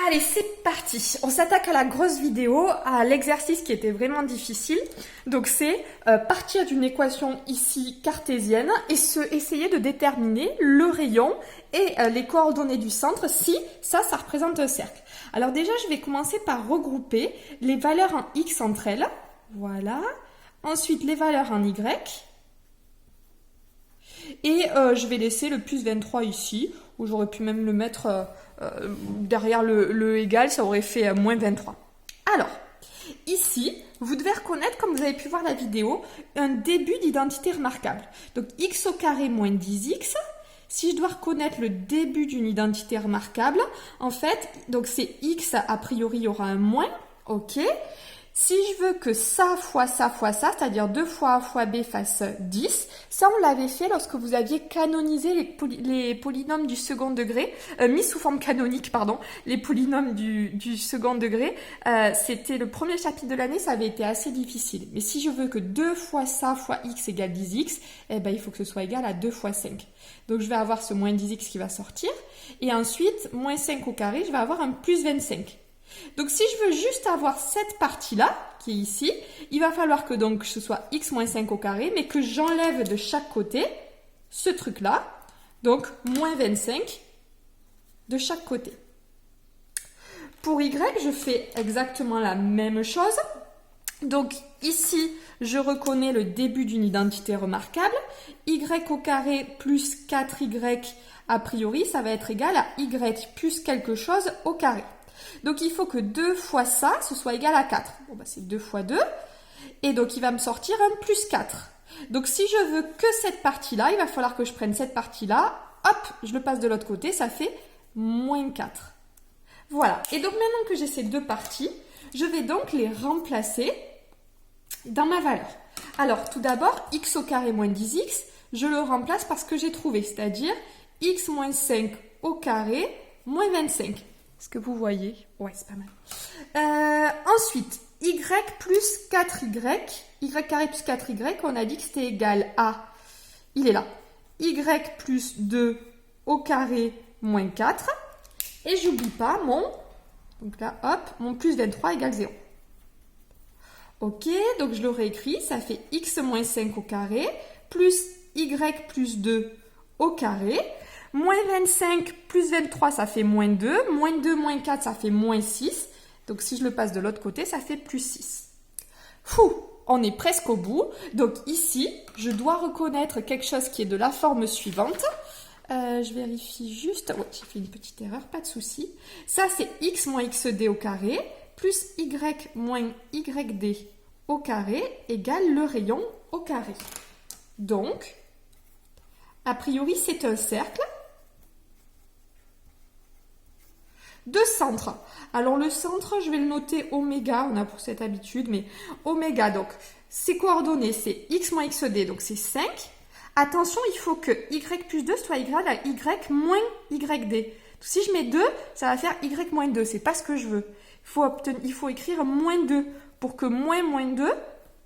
Allez, c'est parti. On s'attaque à la grosse vidéo, à l'exercice qui était vraiment difficile. Donc c'est partir d'une équation ici cartésienne et essayer de déterminer le rayon et les coordonnées du centre si ça représente un cercle. Alors déjà, je vais commencer par regrouper les valeurs en X entre elles. Voilà. Ensuite, les valeurs en Y. Et je vais laisser le plus 23 ici, où j'aurais pu même le mettre derrière le égal, ça aurait fait moins 23. Alors, ici, vous devez reconnaître, comme vous avez pu voir la vidéo, un début d'identité remarquable. Donc, x au carré moins 10x. Si je dois reconnaître le début d'une identité remarquable, en fait, donc c'est x, a priori, il y aura un moins, ok. Si je veux que ça fois ça fois ça, c'est-à-dire 2 fois A fois B fasse 10, ça on l'avait fait lorsque vous aviez canonisé les polynômes du second degré, mis sous forme canonique, pardon, les polynômes du second degré. C'était le premier chapitre de l'année, ça avait été assez difficile. Mais si je veux que 2 fois ça fois x égale 10x, eh ben, il faut que ce soit égal à 2 fois 5. Donc je vais avoir ce moins 10x qui va sortir. Et ensuite, moins 5 au carré, je vais avoir un plus 25. Donc si je veux juste avoir cette partie-là, qui est ici, il va falloir que donc ce soit x moins 5 au carré, mais que j'enlève de chaque côté ce truc-là, donc moins 25 de chaque côté. Pour y, je fais exactement la même chose. Donc ici, je reconnais le début d'une identité remarquable. Y au carré plus 4y, a priori, ça va être égal à y plus quelque chose au carré. Donc, il faut que 2 fois ça, ce soit égal à 4. Bon, bah, c'est 2 fois 2. Et donc, il va me sortir un plus 4. Donc, si je veux que cette partie-là, il va falloir que je prenne cette partie-là. Hop, je le passe de l'autre côté. Ça fait moins 4. Voilà. Et donc, maintenant que j'ai ces deux parties, je vais donc les remplacer dans ma valeur. Alors, tout d'abord, x au carré moins 10x, je le remplace par ce que j'ai trouvé, c'est-à-dire x moins 5 au carré moins 25. Est-ce que vous voyez? Ouais, c'est pas mal. Ensuite, y plus 4y, y carré plus 4y, on a dit que c'était égal à, il est là, y plus 2 au carré moins 4. Et j'oublie pas donc là, hop, mon plus 23 égale 0. Ok, donc je le réécris, ça fait x moins 5 au carré, plus y plus 2 au carré. Moins 25 plus 23, ça fait moins 2. Moins 2, moins 4, ça fait moins 6. Donc, si je le passe de l'autre côté, ça fait plus 6. Fou, on est presque au bout. Donc, ici, je dois reconnaître quelque chose qui est de la forme suivante. Je vérifie juste. Oui, j'ai fait une petite erreur, pas de souci. Ça, c'est x moins xd au carré plus y moins yd au carré égale le rayon au carré. Donc, a priori, c'est un cercle de centre. Alors le centre, je vais le noter oméga, on a pour cette habitude, mais oméga, donc ses coordonnées, c'est x moins xd, donc c'est 5. Attention, il faut que y plus 2 soit égal à y moins yd. Si je mets 2, ça va faire y moins 2, c'est pas ce que je veux. Il faut écrire moins 2 pour que moins 2,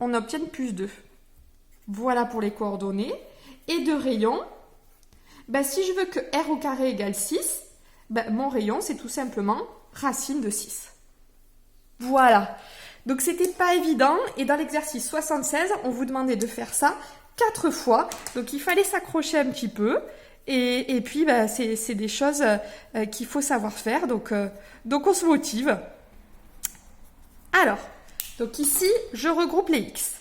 on obtienne plus 2. Voilà pour les coordonnées. Et de rayon, ben, si je veux que r au carré égale 6, ben, mon rayon, c'est tout simplement racine de 6. Voilà. Donc, c'était pas évident. Et dans l'exercice 76, on vous demandait de faire ça 4 fois. Donc, il fallait s'accrocher un petit peu. Et puis, ben, c'est des choses qu'il faut savoir faire. Donc, on se motive. Alors, donc ici, je regroupe les x.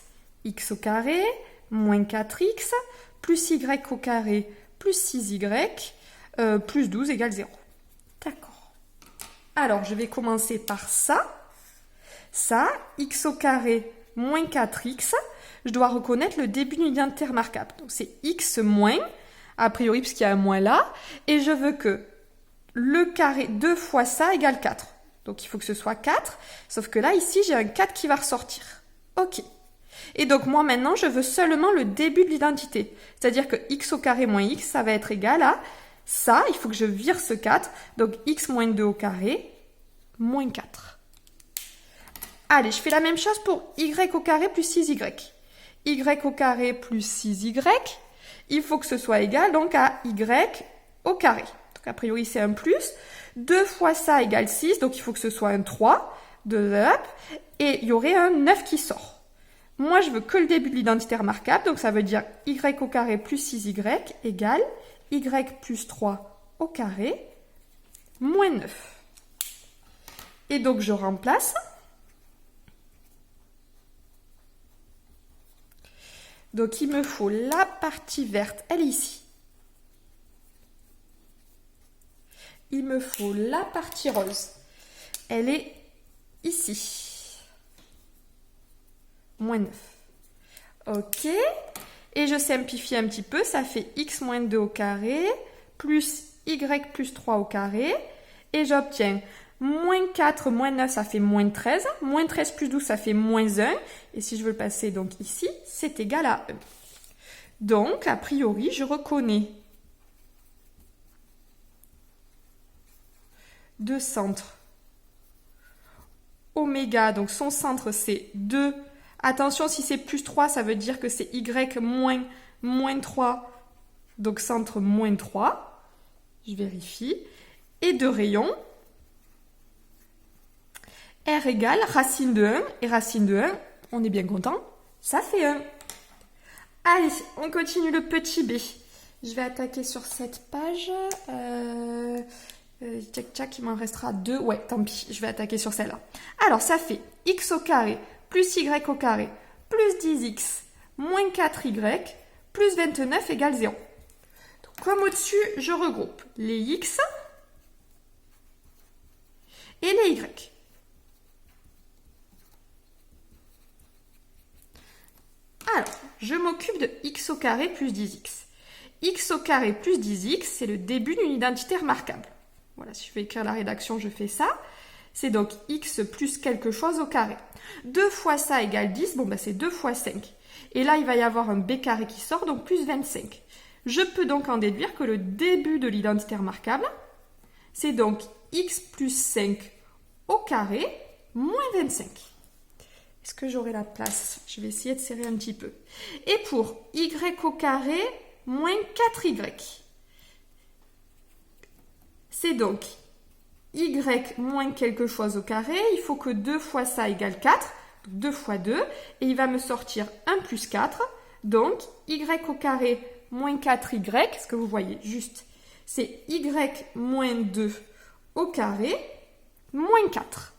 X au carré, moins 4x, plus y au carré, plus 6y, plus 12 égale 0. D'accord. Alors, je vais commencer par ça. Ça, x au carré moins 4x. Je dois reconnaître le début d'une identité remarquable. Donc, c'est x moins, a priori, puisqu'il y a un moins là. Et je veux que le carré 2 fois ça égale 4. Donc, il faut que ce soit 4. Sauf que là, ici, j'ai un 4 qui va ressortir. OK. Et donc, moi, maintenant, je veux seulement le début de l'identité. C'est-à-dire que x au carré moins x, ça va être égal à ça. Il faut que je vire ce 4. Donc, x moins 2 au carré, moins 4. Allez, je fais la même chose pour y au carré plus 6y. Y au carré plus 6y, il faut que ce soit égal donc à y au carré. Donc, a priori, c'est un plus. 2 fois ça égale 6, donc il faut que ce soit un 3, 2 up, et il y aurait un 9 qui sort. Moi, je veux que le début de l'identité remarquable, donc ça veut dire y au carré plus 6y égale y plus 3 au carré moins 9. Et donc, je remplace. Donc, il me faut la partie verte, elle est ici. Il me faut la partie rose, elle est ici. Moins 9. Ok. Et je simplifie un petit peu, ça fait x moins 2 au carré, plus y plus 3 au carré. Et j'obtiens moins 4, moins 9, ça fait moins 13. Moins 13 plus 12, ça fait moins 1. Et si je veux le passer donc ici, c'est égal à 1. Donc, a priori, je reconnais deux centres. Oméga, donc son centre, c'est 2. Attention, si c'est plus 3, ça veut dire que c'est y moins 3. Donc, centre moins 3. Je vérifie. Et de rayon. R égale racine de 1. Et racine de 1, on est bien content, ça fait 1. Allez, on continue le petit b. Je vais attaquer sur cette page. Tchac, il m'en restera 2. Ouais, tant pis, je vais attaquer sur celle-là. Alors, ça fait x au carré plus y au carré plus 10x moins 4y plus 29 égale 0. Donc, comme au-dessus, je regroupe les x et les y. Alors, je m'occupe de x au carré plus 10x. X au carré plus 10x, c'est le début d'une identité remarquable. Voilà, si je vais écrire la rédaction, je fais ça. C'est donc x plus quelque chose au carré. 2 fois ça égale 10, bon ben c'est 2 fois 5. Et là, il va y avoir un b carré qui sort, donc plus 25. Je peux donc en déduire que le début de l'identité remarquable, c'est donc x plus 5 au carré moins 25. Est-ce que j'aurai la place? Je vais essayer de serrer un petit peu. Et pour y au carré moins 4y. C'est donc y moins quelque chose au carré. Il faut que 2 fois ça égale 4. Donc 2 fois 2. Et il va me sortir 1 plus 4. Donc y au carré moins 4y. Ce que vous voyez juste, c'est y moins 2 au carré moins 4.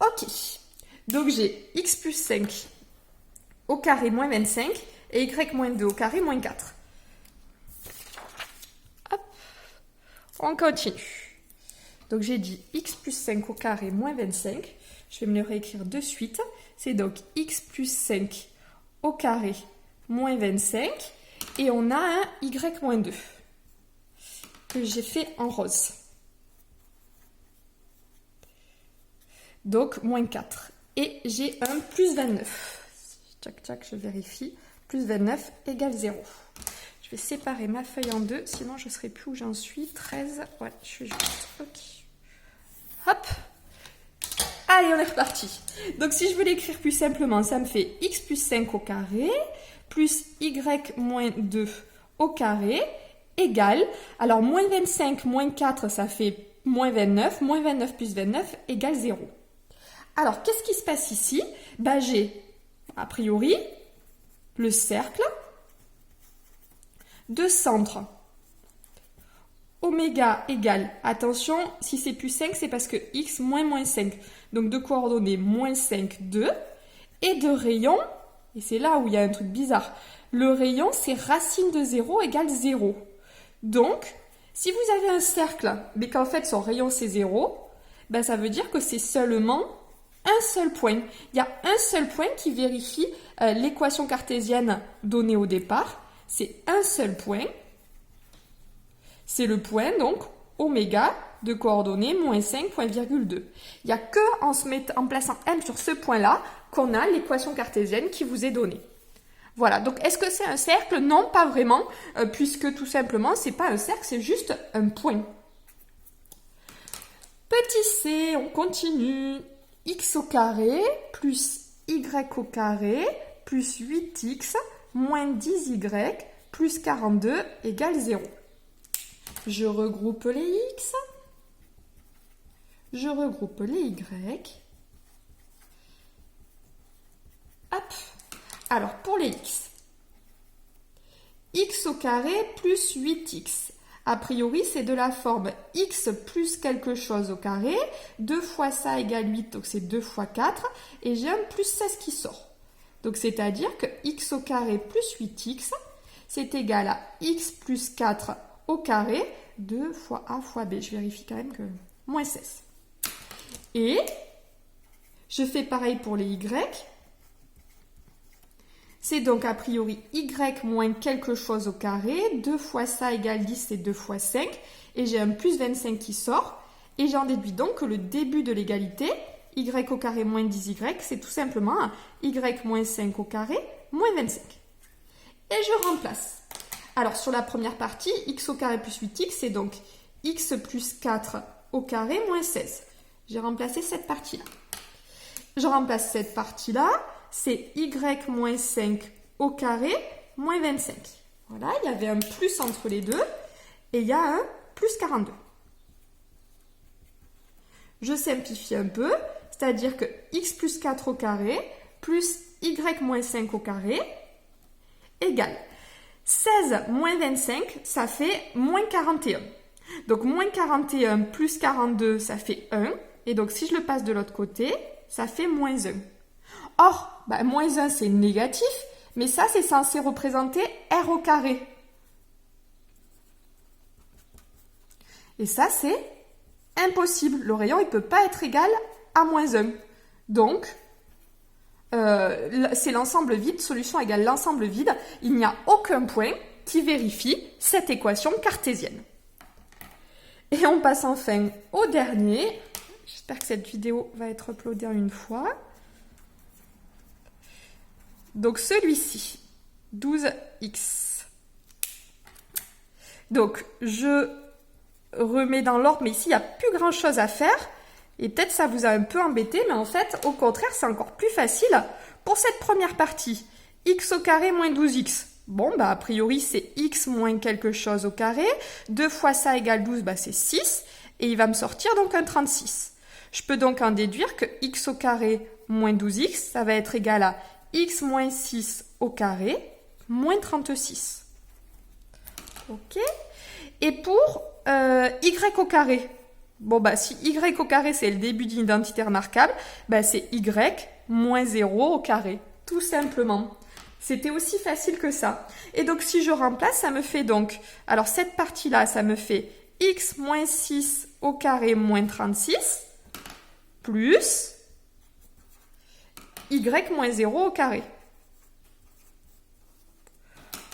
Ok. Donc j'ai x plus 5 au carré moins 25 et y moins 2 au carré moins 4. Hop. On continue. Donc j'ai dit x plus 5 au carré moins 25. Je vais me le réécrire de suite. C'est donc x plus 5 au carré moins 25. Et on a un y moins 2 que j'ai fait en rose. Donc moins 4. Et j'ai un plus 29. Tchac, je vérifie. Plus 29 égale 0. Je vais séparer ma feuille en deux, sinon je ne serai plus où j'en suis. 13, ouais, je suis juste. Ok. Hop. Allez, on est reparti. Donc si je veux l'écrire plus simplement, ça me fait x plus 5 au carré, plus y moins 2 au carré, égale. Alors moins 25 moins 4, ça fait moins 29. Moins 29 plus 29 égale 0. Alors, qu'est-ce qui se passe ici? Ben, j'ai, a priori, le cercle de centre. Oméga égale, attention, si c'est plus 5, c'est parce que x moins 5. Donc, de coordonnées moins 5, 2. Et de rayon, et c'est là où il y a un truc bizarre, le rayon, c'est racine de 0 égale 0. Donc, si vous avez un cercle, mais qu'en fait, son rayon, c'est 0, ben, ça veut dire que c'est seulement un seul point. Il y a un seul point qui vérifie l'équation cartésienne donnée au départ. C'est un seul point. C'est le point, donc, oméga de coordonnées moins 5, point virgule 2. Il n'y a que en plaçant M sur ce point-là qu'on a l'équation cartésienne qui vous est donnée. Voilà, donc est-ce que c'est un cercle? Non, pas vraiment, puisque tout simplement, c'est pas un cercle, c'est juste un point. Petit c, on continue. X au carré plus y au carré plus 8x moins 10y plus 42 égale 0. Je regroupe les x je regroupe les y. Hop. Alors, pour les x au carré plus 8x. A priori, c'est de la forme x plus quelque chose au carré. 2 fois ça égale 8, donc c'est 2 fois 4. Et j'ai un plus 16 qui sort. Donc, c'est-à-dire que x au carré plus 8x, c'est égal à x plus 4 au carré. 2 fois a fois b. Je vérifie quand même que... moins 16. Et je fais pareil pour les y. C'est donc a priori y moins quelque chose au carré. 2 fois ça égale 10, c'est 2 fois 5. Et j'ai un plus 25 qui sort. Et j'en déduis donc que le début de l'égalité, y au carré moins 10y, c'est tout simplement y moins 5 au carré moins 25. Et je remplace. Alors sur la première partie, x au carré plus 8x, c'est donc x plus 4 au carré moins 16. J'ai remplacé cette partie-là. Je remplace cette partie-là. C'est y moins 5 au carré moins 25. Voilà, il y avait un plus entre les deux et il y a un plus 42. Je simplifie un peu, c'est-à-dire que x plus 4 au carré plus y moins 5 au carré égale 16 moins 25, ça fait moins 41. Donc moins 41 plus 42, ça fait 1. Et donc si je le passe de l'autre côté, ça fait moins 1. Or, moins 1 c'est négatif, mais ça c'est censé représenter r au carré. Et ça c'est impossible. Le rayon il ne peut pas être égal à moins 1. Donc, c'est l'ensemble vide, solution égale l'ensemble vide. Il n'y a aucun point qui vérifie cette équation cartésienne. Et on passe enfin au dernier. J'espère que cette vidéo va être uploadée en une fois. Donc celui-ci, 12x. Donc je remets dans l'ordre, mais ici il n'y a plus grand chose à faire. Et peut-être ça vous a un peu embêté, mais en fait, au contraire, c'est encore plus facile. Pour cette première partie, x au carré moins 12x. Bon, a priori, c'est x moins quelque chose au carré. 2 fois ça égale 12, c'est 6. Et il va me sortir donc un 36. Je peux donc en déduire que x au carré moins 12x, ça va être égal à x moins 6 au carré moins 36. Ok. Et pour y au carré, si y au carré c'est le début d'une identité remarquable, c'est y moins 0 au carré, tout simplement. C'était aussi facile que ça. Et donc si je remplace, ça me fait donc, alors cette partie-là, ça me fait x moins 6 au carré moins 36, plus y moins 0 au carré.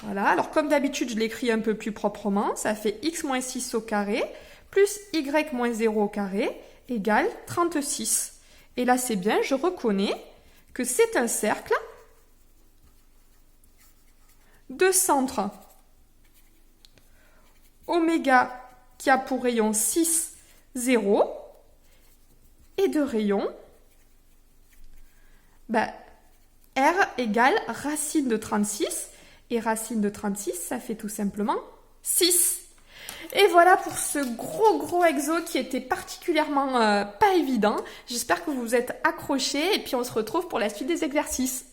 Voilà, alors comme d'habitude, je l'écris un peu plus proprement, ça fait x moins 6 au carré, plus y moins 0 au carré, égale 36. Et là, c'est bien, je reconnais que c'est un cercle de centre oméga qui a pour rayon 6, 0, et de rayon, r égale racine de 36, et racine de 36, ça fait tout simplement 6. Et voilà pour ce gros exo qui était particulièrement pas évident. J'espère que vous vous êtes accrochés et puis on se retrouve pour la suite des exercices.